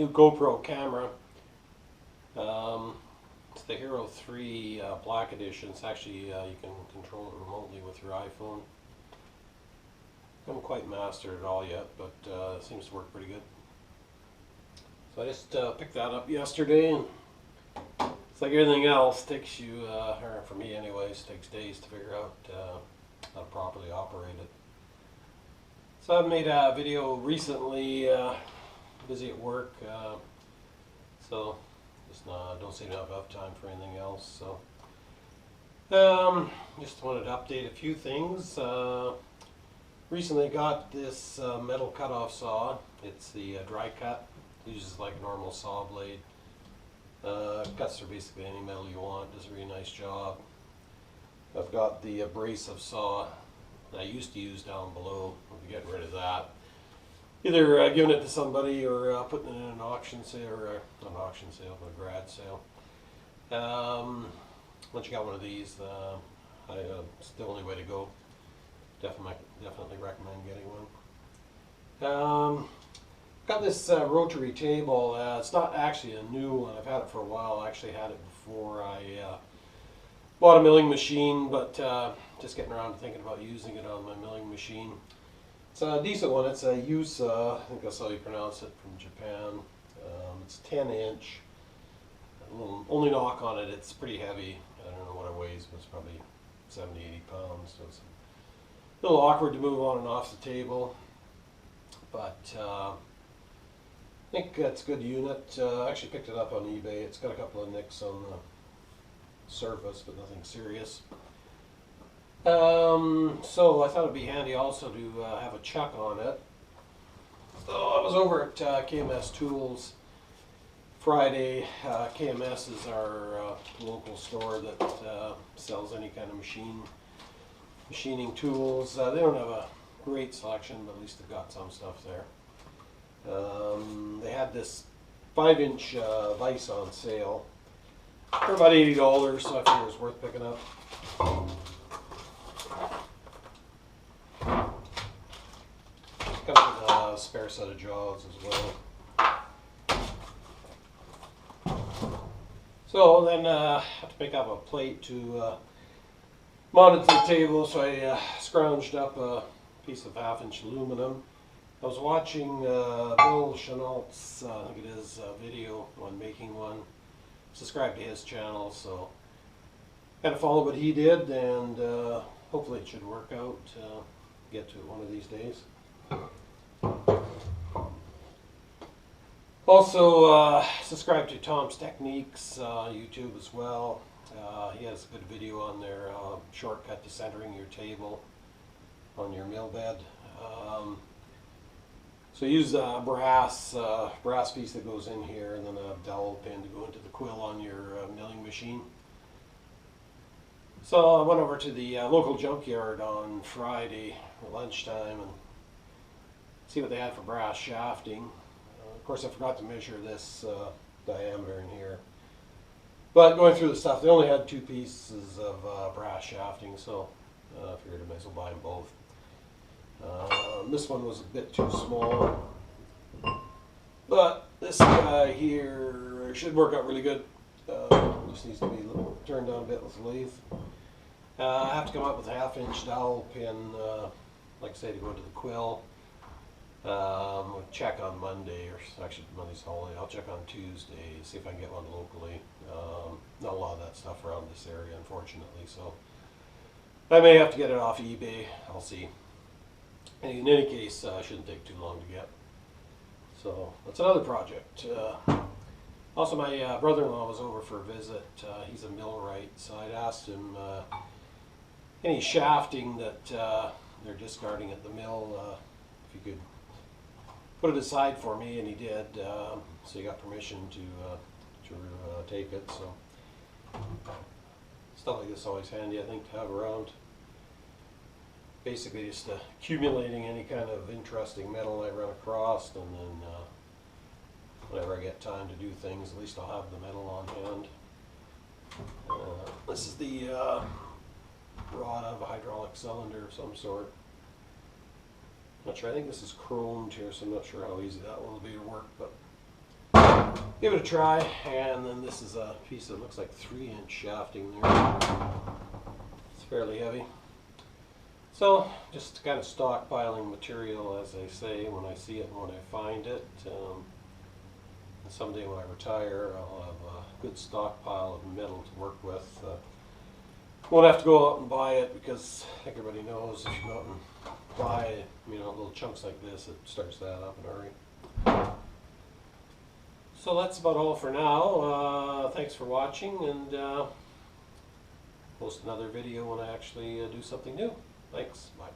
New GoPro camera. It's the Hero 3 Black Edition. It's actually, you can control it remotely with your iPhone. I haven't quite mastered it all yet, but it seems to work pretty good. So I just picked that up yesterday, and it's like everything else, takes you, or for me anyways, takes days to figure out how to properly operate it. So I made a video recently, busy at work, so just don't seem to have enough time for anything else. So just wanted to update a few things. Recently got this metal cutoff saw. It's the dry cut. Uses like a normal saw blade. Cuts through basically any metal you want. Does a really nice job. I've got the abrasive saw that I used to use down below. I'll be getting rid of that. Either giving it to somebody or putting it in an auction sale, or not an auction sale, but a garage sale. Once you got one of these, it's the only way to go. Definitely recommend getting one. Got this rotary table. It's not actually a new one. I've had it for a while. I actually had it before I bought a milling machine, but just getting around to thinking about using it on my milling machine. It's a decent one. It's a Yusa, I think that's how you pronounce it, from Japan. It's 10-inch. Only knock on it, it's pretty heavy. I don't know what it weighs, but it's probably 70, 80 pounds. So it's a little awkward to move on and off the table. But I think it's a good unit. I actually picked it up on eBay. It's got a couple of nicks on the surface, but nothing serious. So I thought it'd be handy also to have a chuck on it. So I was over at KMS Tools Friday. KMS is our local store that sells any kind of machining tools. They don't have a great selection, but at least they've got some stuff there. They had this 5-inch vise on sale for about $80, so I figured it was worth picking up. Comes with a spare set of jaws as well. So then I have to pick up a plate to mount it to the table, so I scrounged up a piece of 1/2-inch aluminum. I was watching Bill Chenault's, I think it is, video on making one. Subscribe to his channel, so kind of follow what he did, and hopefully it should work out. Get to it one of these days. Also, subscribe to Tom's Techniques YouTube as well. He has a good video on there, shortcut to centering your table on your mill bed. So use a brass piece that goes in here, and then a dowel pin to go into the quill on your milling machine. So I went over to the local junkyard on Friday at lunchtime and see what they had for brass shafting. Of course, I forgot to measure this diameter in here. But going through the stuff, they only had 2 pieces of brass shafting, so I figured I might as well buy them both. This one was a bit too small, but this guy here should work out really good. Just needs to be turned down a bit with the lathe. I have to come up with a 1/2-inch dowel pin, like I say, to go into the quill. We'll check on Monday, or actually Monday's holiday. I'll check on Tuesday, see if I can get one locally. Not a lot of that stuff around this area, unfortunately, so I may have to get it off eBay. I'll see. In any case, shouldn't take too long to get. So that's another project. Also, my brother-in-law was over for a visit. He's a millwright, so I'd asked him any shafting that they're discarding at the mill, if he could put it aside for me, and he did. So he got permission to take it. So stuff like this is always handy, I think, to have around. Basically, just accumulating any kind of interesting metal I run across, and then whenever I get time to do things, at least I'll have the metal on hand. This is the rod of a hydraulic cylinder of some sort. Not sure. I think this is chromed here, so I'm not sure how easy that one will be to work, but give it a try. And then this is a piece that looks like 3-inch shafting there. It's fairly heavy. So just kind of stockpiling material, as I say, when I see it and when I find it. And someday when I retire, I'll have a good stockpile of metal to work with. Won't have to go out and buy it, because everybody knows if you go out and buy, little chunks like this, it starts to add up in a hurry. So that's about all for now. Thanks for watching, and post another video when I actually do something new. Thanks. Bye.